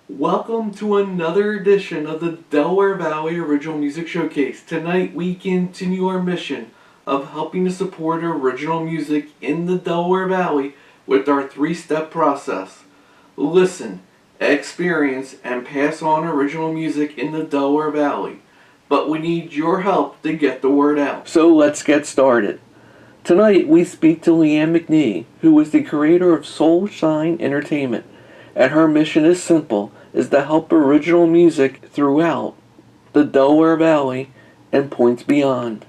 Welcome to another edition of the Delaware Valley Original Music Showcase. Tonight we continue our mission of helping to support original music in the Delaware Valley with our three-step process. Listen, experience, and pass on original music in the Delaware Valley. But we need your help to get the word out. So let's get started. Tonight we speak to Leanne McNee, who is the creator of SoulShyne Entertainment, and her mission is simple, is to help original music throughout the Delaware Valley and points beyond.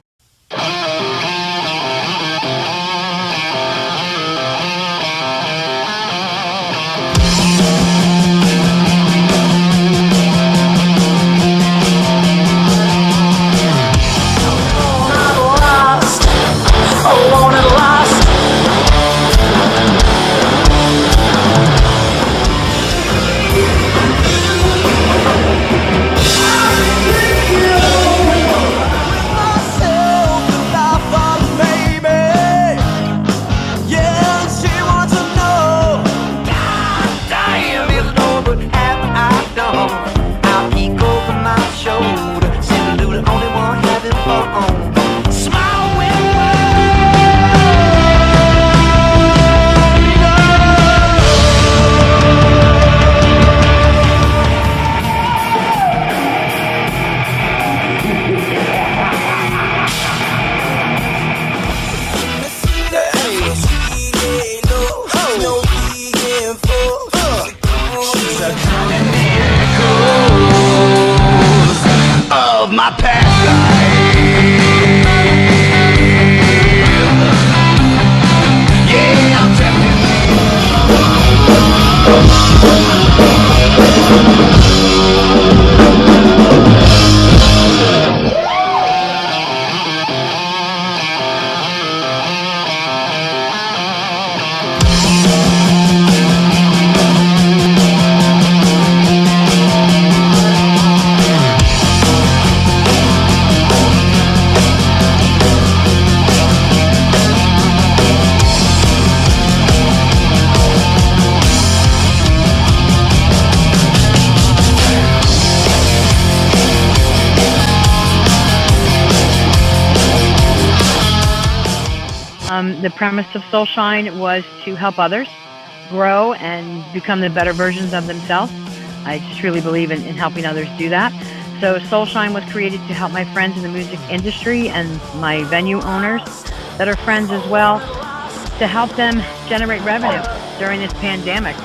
My past life. Yeah, I'm tempted. The premise of SoulShyne was to help others grow and become the better versions of themselves. I just really believe in helping others do that. So SoulShyne was created to help my friends in the music industry and my venue owners that are friends as well, to help them generate revenue during this pandemic.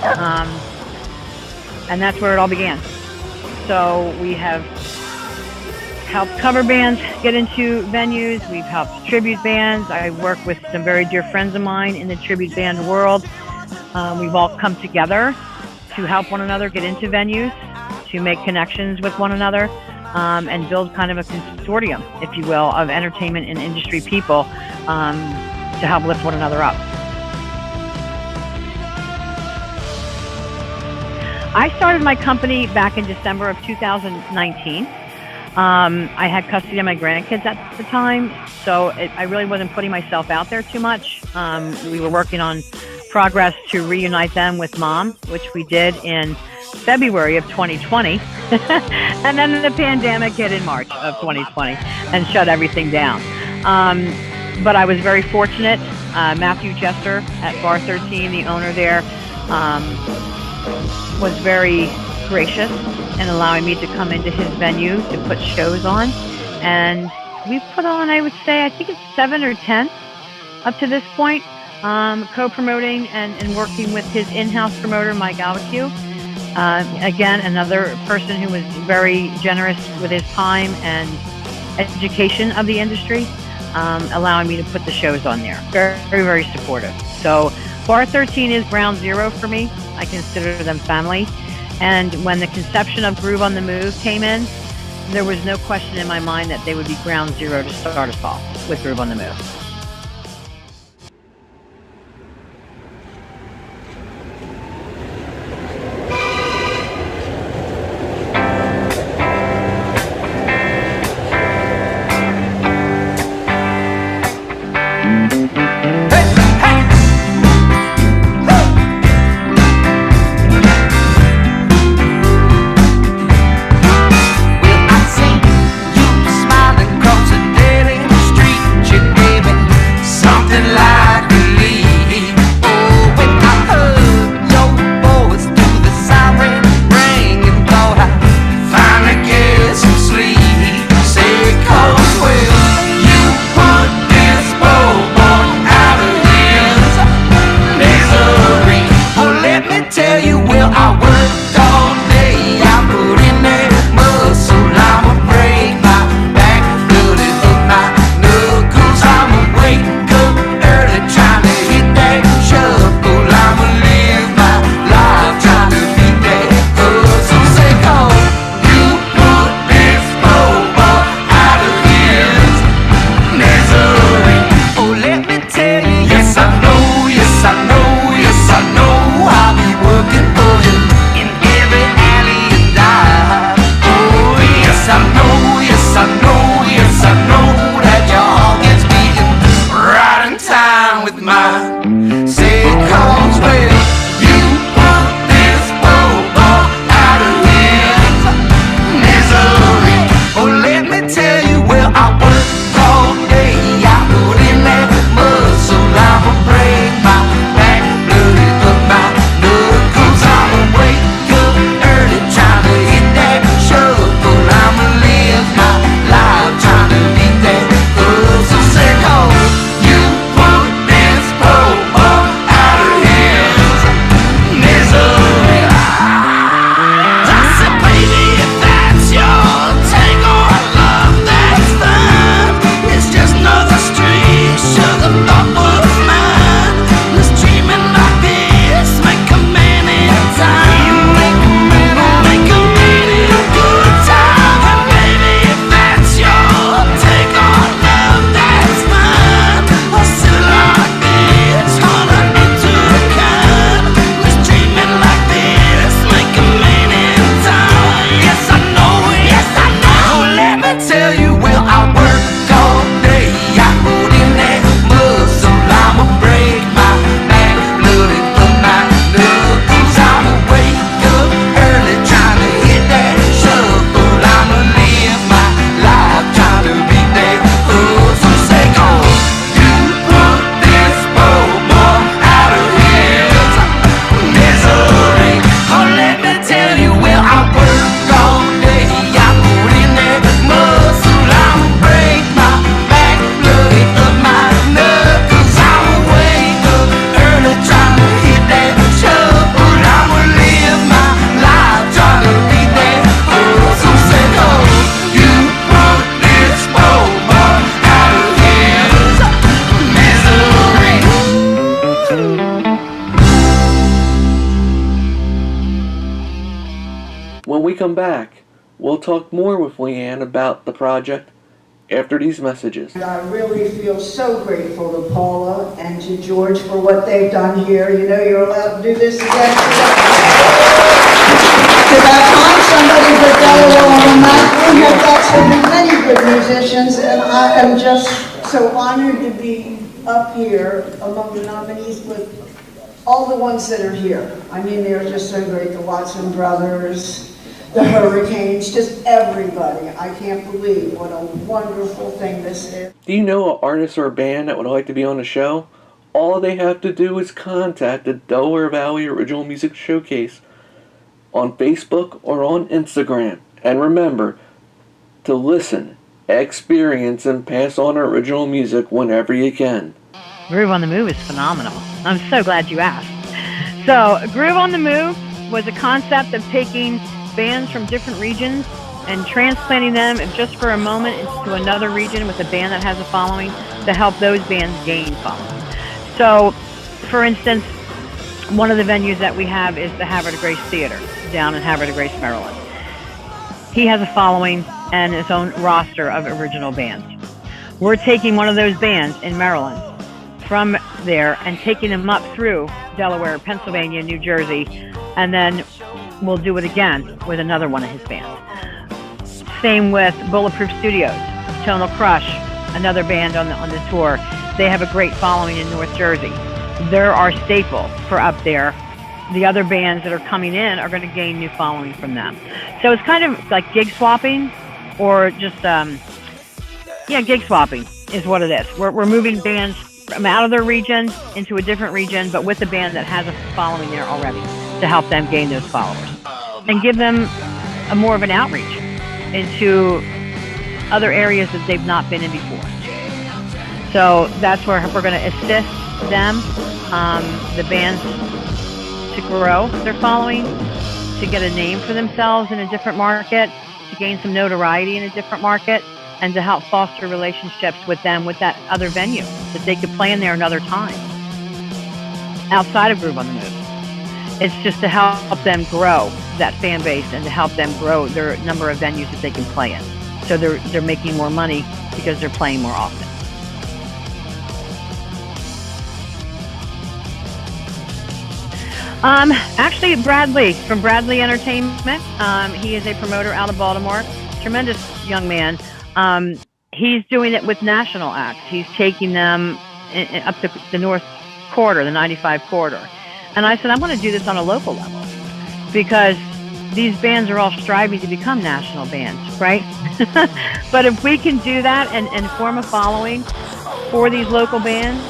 And that's where it all began. So we have helped cover bands get into venues. We've helped tribute bands. I work with some very dear friends of mine in the tribute band world. We've all come together to help one another get into venues, to make connections with one another, and build kind of a consortium, if you will, of entertainment and industry people to help lift one another up. I started my company back in December of 2019. I had custody of my grandkids at the time, so I really wasn't putting myself out there too much. We were working on progress to reunite them with Mom, which we did in February of 2020. And then the pandemic hit in March of 2020 and shut everything down. But I was very fortunate. Matthew Jester at Bar 13, the owner there, was very gracious in allowing me to come into his venue to put shows on. And we've put on, I would say, I think it's 7 or 10 up to this point, co-promoting and working with his in-house promoter, Mike Alvacue. Again, another person who was very generous with his time and education of the industry, allowing me to put the shows on there. Very, very, very supportive. So Bar 13 is ground zero for me. I consider them family. And when the conception of Groove on the Move came in, there was no question in my mind that they would be ground zero to start us off with Groove on the Move. when we come back, we'll talk more with Leanne about the project after these messages. And I really feel so grateful to Paula and to George for what they've done here. You know, you're allowed to do this again. Because I find somebody but Delaware on the map. We have got so many good musicians, and I am just so honored to be up here among the nominees with all the ones that are here. I mean, they're just so great. The Watson brothers, the Hurricanes, just everybody. I can't believe what a wonderful thing this is. Do you know an artist or a band that would like to be on the show? All they have to do is contact the Delaware Valley Original Music Showcase on Facebook or on Instagram. And remember to listen, experience, and pass on original music whenever you can. Groove on the Move is phenomenal. I'm so glad you asked. So, Groove on the Move was a concept of taking bands from different regions and transplanting them just for a moment into another region with a band that has a following to help those bands gain following. So, for instance, one of the venues that we have is the Havre de Grace Theater down in Havre de Grace, Maryland. He has a following and his own roster of original bands. We're taking one of those bands in Maryland from there and taking them up through Delaware, Pennsylvania, New Jersey, and then we'll do it again with another one of his bands. Same with Bulletproof Studios, Tonal Crush, another band on the tour. They have a great following in North Jersey. They're our staple for up there. The other bands that are coming in are going to gain new following from them. So it's kind of like gig swapping, or just gig swapping is what it is. We're moving bands from out of their region into a different region, but with a band that has a following there already to help them gain those followers and give them a more of an outreach into other areas that they've not been in before. So that's where we're going to assist them, the bands, to grow their following, to get a name for themselves in a different market, to gain some notoriety in a different market, and to help foster relationships with them with that other venue that they could play in there another time outside of Groove on the Move. It's just to help them grow that fan base and to help them grow their number of venues that they can play in. So they're making more money because they're playing more often. Actually, Bradley from Bradley Entertainment. He is a promoter out of Baltimore. Tremendous young man. He's doing it with national acts. He's taking them up the North Quarter, the 95 Corridor. And I said, I want to do this on a local level because these bands are all striving to become national bands, right? But if we can do that and form a following for these local bands,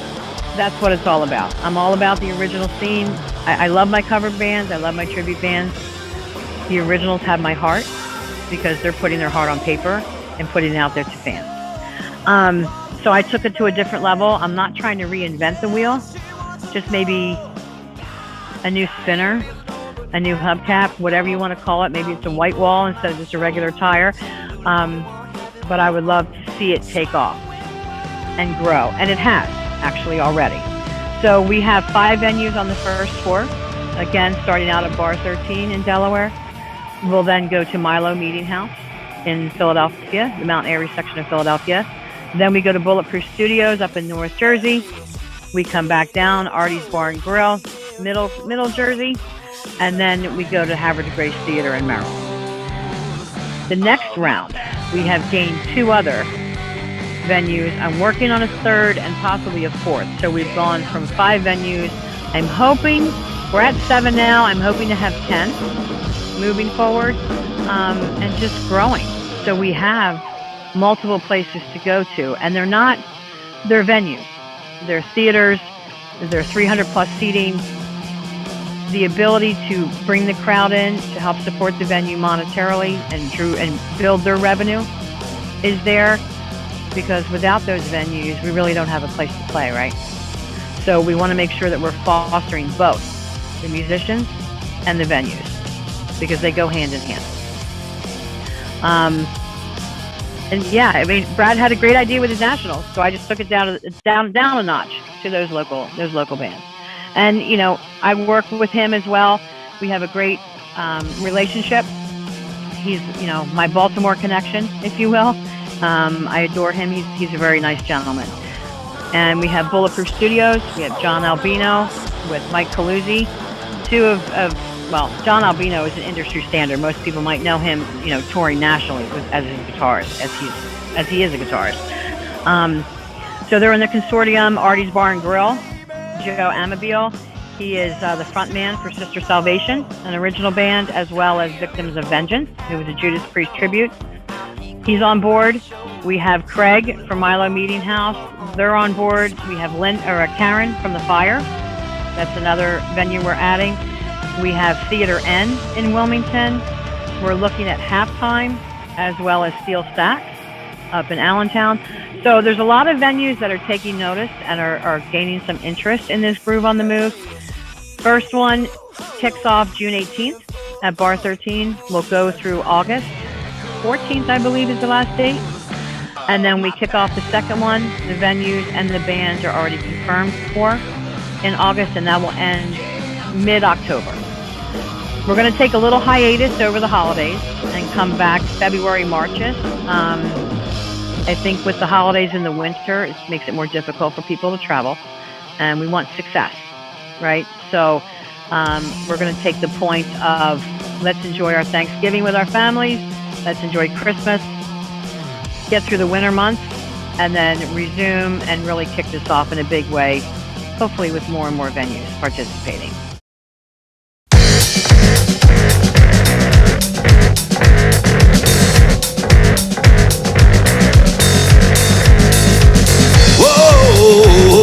that's what it's all about. I'm all about the original scene. I love my cover bands. I love my tribute bands. The originals have my heart because they're putting their heart on paper and putting it out there to fans. So I took it to a different level. I'm not trying to reinvent the wheel, just maybe a new spinner, a new hubcap, whatever you want to call it. Maybe it's a white wall instead of just a regular tire. But I would love to see it take off and grow. And it has actually already. So we have 5 venues on the first tour. Again, starting out at Bar 13 in Delaware. We'll then go to Milo Meeting House in Philadelphia, the Mount Airy section of Philadelphia. Then we go to Bulletproof Studios up in North Jersey. We come back down, Artie's Bar and Grill, Middle Jersey. And then we go to Havre de Grace Theater in Maryland. The next round, we have gained 2 other venues. I'm working on a 3rd and possibly a 4th. So we've gone from 5 venues. I'm hoping, we're at 7 now. I'm hoping to have 10 moving forward and just growing. So we have multiple places to go to. And they're venues. They're theaters. They're 300 plus seating. The ability to bring the crowd in to help support the venue monetarily and build their revenue is there, because without those venues, we really don't have a place to play, right? So we want to make sure that we're fostering both the musicians and the venues because they go hand in hand. And yeah, I mean, Brad had a great idea with his nationals, so I just took it down a notch to those local bands. And, you know, I work with him as well. We have a great relationship. he's my Baltimore connection, if you will. I adore him. He's a very nice gentleman. And we have Bulletproof Studios. We have John Albino with Mike Caluzzi. John Albino is an industry standard. Most people might know him, touring nationally as a guitarist, as he is a guitarist. So they're in the consortium. Artie's Bar and Grill. Joe Amabile. He is the front man for Sister Salvation, an original band, as well as Victims of Vengeance, who was a Judas Priest tribute. He's on board. We have Craig from Milo Meeting House. They're on board. We have Karen from The Fire. That's another venue we're adding. We have Theater N in Wilmington. We're looking at Halftime, as well as Steel Stacks up in Allentown. So there's a lot of venues that are taking notice and are gaining some interest in this Groove on the Move. First one kicks off June 18th at Bar 13. We'll go through August 14th, I believe, is the last date. And then we kick off the second one. The venues and the bands are already confirmed for in August, and that will end mid-October. We're going to take a little hiatus over the holidays and come back February, March-ish. I think with the holidays in the winter, it makes it more difficult for people to travel, and we want success, right? So we're going to take the point of let's enjoy our Thanksgiving with our families, let's enjoy Christmas, get through the winter months, and then resume and really kick this off in a big way, hopefully with more and more venues participating. Whoa.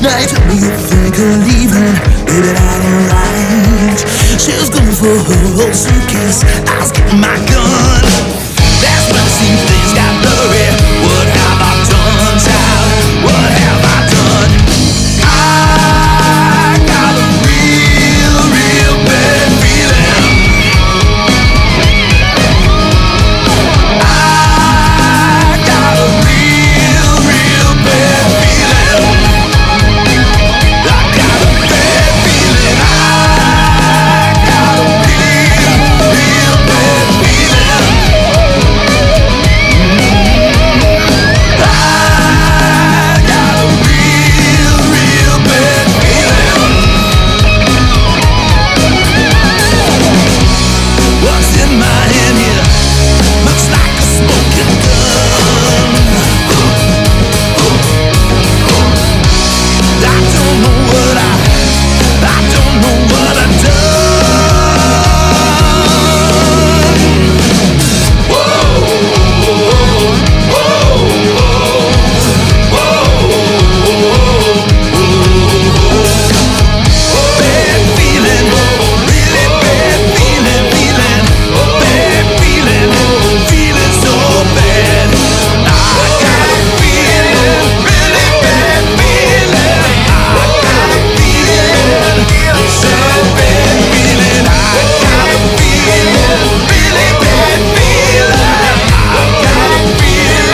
Now you tell me you think of leaving, baby, that ain't right. She was going for her whole suitcase, I was getting my gun. That's when it seems things got blurry. What have I done, child? What have I done? I got a real, real bad feeling. I got a real, real bad feeling. I got a bad feeling. I got a real, real bad feeling. I got a real, real bad feeling. What's in my hand here looks like a smoking gun. I don't know what I've done. Whoa, whoa, bad feeling, really bad feeling, bad feeling, feeling so bad. I got a feeling, really bad feeling. I got a feeling, so bad feeling. I got a feeling, really bad feeling. I got a feeling,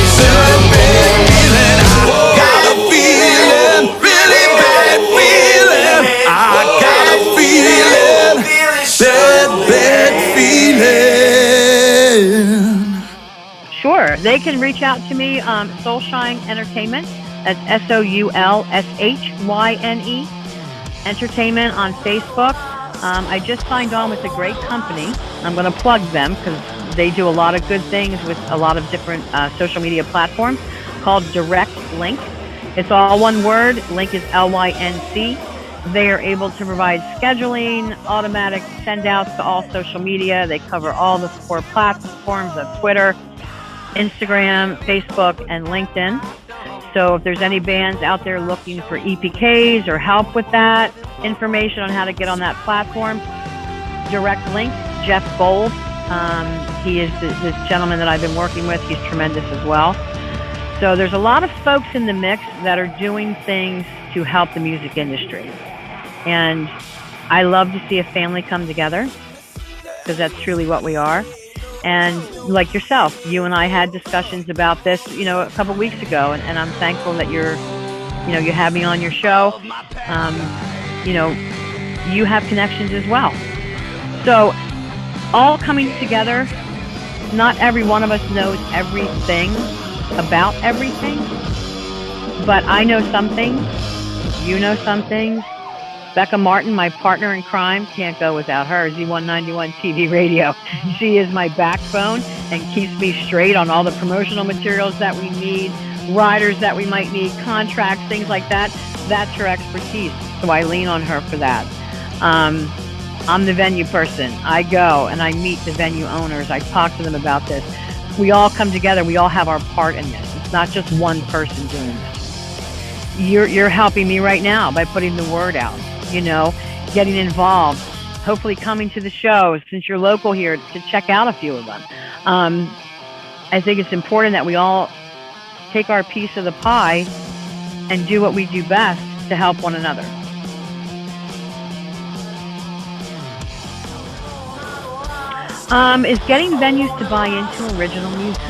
so bad feeling. I got a feeling, really bad feeling. I got a feeling, bad feeling. Sure. They can reach out to me, SoulShyne Entertainment. That's SoulShyne Entertainment on Facebook. I just signed on with a great company. I'm going to plug them because they do a lot of good things with a lot of different social media platforms called Direct Link. It's all one word. Link is LYNC. They are able to provide scheduling, automatic send-outs to all social media. They cover all the core platforms of Twitter, Instagram, Facebook, and LinkedIn. So if there's any bands out there looking for EPKs or help with that, information on how to get on that platform, Direct Link, Jeff Gold. He is this gentleman that I've been working with. He's tremendous as well. So there's a lot of folks in the mix that are doing things to help the music industry. And I love to see a family come together because that's truly what we are. And like yourself, you and I had discussions about this, a couple of weeks ago, and I'm thankful that you have me on your show. You have connections as well. So all coming together, not every one of us knows everything about everything, but I know some things, you know some things. Becca Martin, my partner in crime, can't go without her. Z191 TV radio. She is my backbone and keeps me straight on all the promotional materials that we need, riders that we might need, contracts, things like that. That's her expertise. So I lean on her for that. I'm the venue person. I go and I meet the venue owners. I talk to them about this. We all come together. We all have our part in this. It's not just one person doing this. You're helping me right now by putting the word out. Getting involved, hopefully coming to the shows since you're local here to check out a few of them. I think it's important that we all take our piece of the pie and do what we do best to help one another. Is getting venues to buy into original music.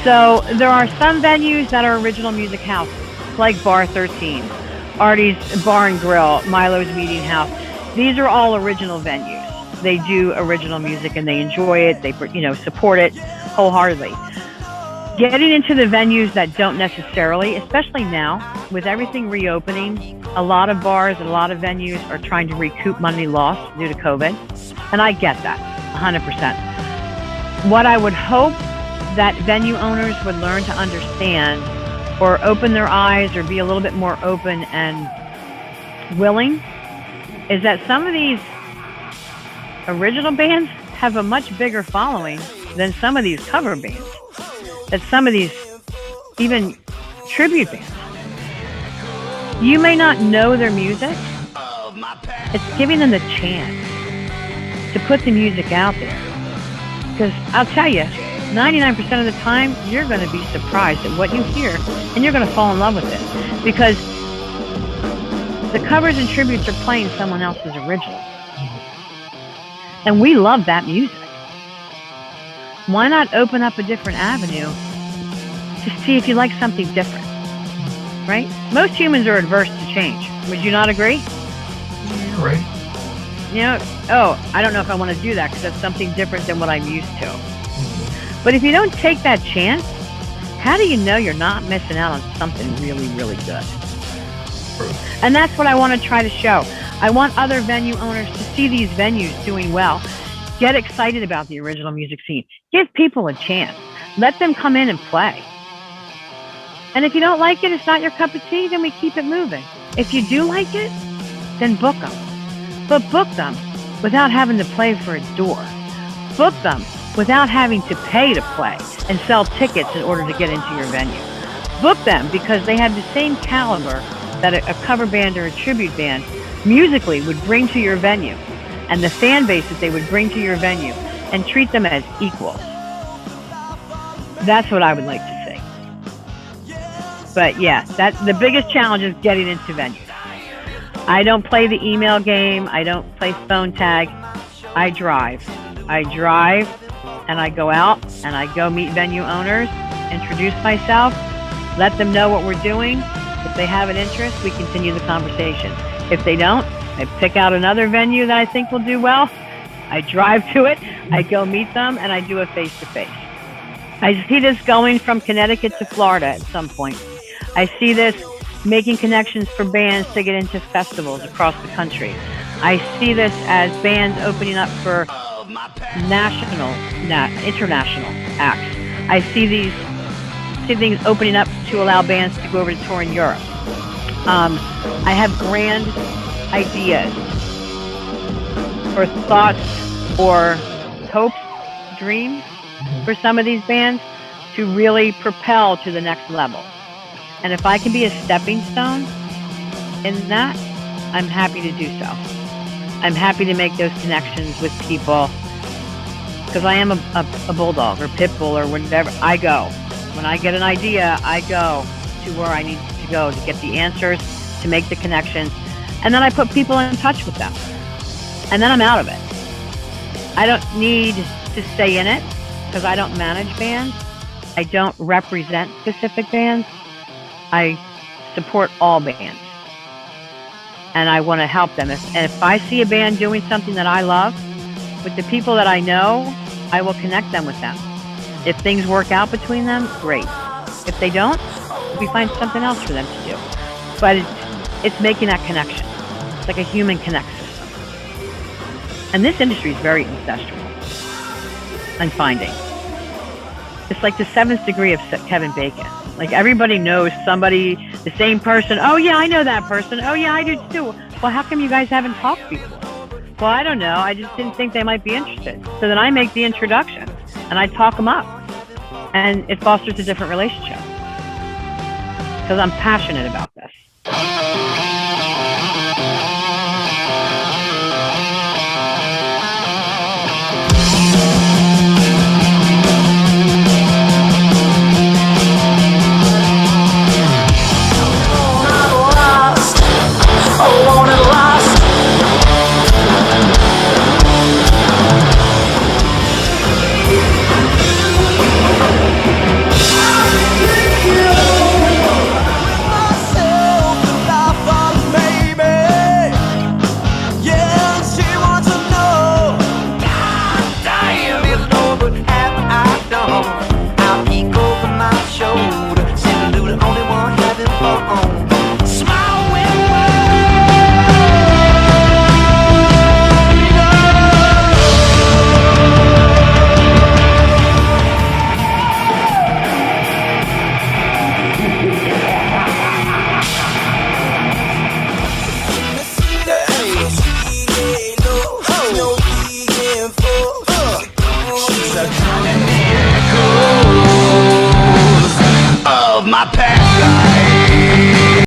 So there are some venues that are original music houses, like Bar 13. Artie's Bar and Grill, Milo's Meeting House. These are all original venues. They do original music and they enjoy it. They, support it wholeheartedly. Getting into the venues that don't necessarily, especially now, with everything reopening, a lot of bars and a lot of venues are trying to recoup money lost due to COVID. And I get that, 100%. What I would hope that venue owners would learn to understand or open their eyes or be a little bit more open and willing is that some of these original bands have a much bigger following than some of these cover bands, that some of these even tribute bands. You may not know their music. It's giving them the chance to put the music out there. Because I'll tell you, 99% of the time, you're going to be surprised at what you hear, and you're going to fall in love with it. Because the covers and tributes are playing someone else's original. And we love that music. Why not open up a different avenue to see if you like something different? Right? Most humans are adverse to change. Would you not agree? Right. You know, oh, I don't know if I want to do that because that's something different than what I'm used to. But if you don't take that chance, how do you know you're not missing out on something really, really good? And that's what I want to try to show. I want other venue owners to see these venues doing well. Get excited about the original music scene. Give people a chance. Let them come in and play. And if you don't like it, it's not your cup of tea, then we keep it moving. If you do like it, then book them. But book them without having to play for a door. Book them without having to pay to play and sell tickets in order to get into your venue. Book them because they have the same caliber that a cover band or a tribute band musically would bring to your venue, and the fan base that they would bring to your venue, and treat them as equals. That's what I would like to see. But yeah, that's the biggest challenge, is getting into venues. I don't play the email game. I don't play phone tag. I drive. And I go out and I go meet venue owners, introduce myself, let them know what we're doing. If they have an interest, we continue the conversation. If they don't, I pick out another venue that I think will do well. I drive to it, I go meet them, and I do a face-to-face. I see this going from Connecticut to Florida at some point. I see this making connections for bands to get into festivals across the country. I see this as bands opening up for international acts. I see these things opening up to allow bands to go over to tour in Europe. I have grand ideas or thoughts or hopes, dreams for some of these bands to really propel to the next level. And if I can be a stepping stone in that, I'm happy to do so. I'm happy to make those connections with people because I am a bulldog or pit bull or whatever. I go. When I get an idea, I go to where I need to go to get the answers, to make the connections, and then I put people in touch with them. And then I'm out of it. I don't need to stay in it because I don't manage bands. I don't represent specific bands. I support all bands. And I want to help them. If I see a band doing something that I love, with the people that I know, I will connect them with them. If things work out between them, great. If they don't, we find something else for them to do. But it's making that connection. It's like a human connect system. And this industry is very incestual. I'm finding. It's like the 7th degree of Kevin Bacon. Like everybody knows somebody, the same person. Oh yeah, I know that person. Oh yeah, I do too. Well, how come you guys haven't talked before? Well, I don't know. I just didn't think they might be interested. So then I make the introduction and I talk them up. And it fosters a different relationship. Because I'm passionate about this.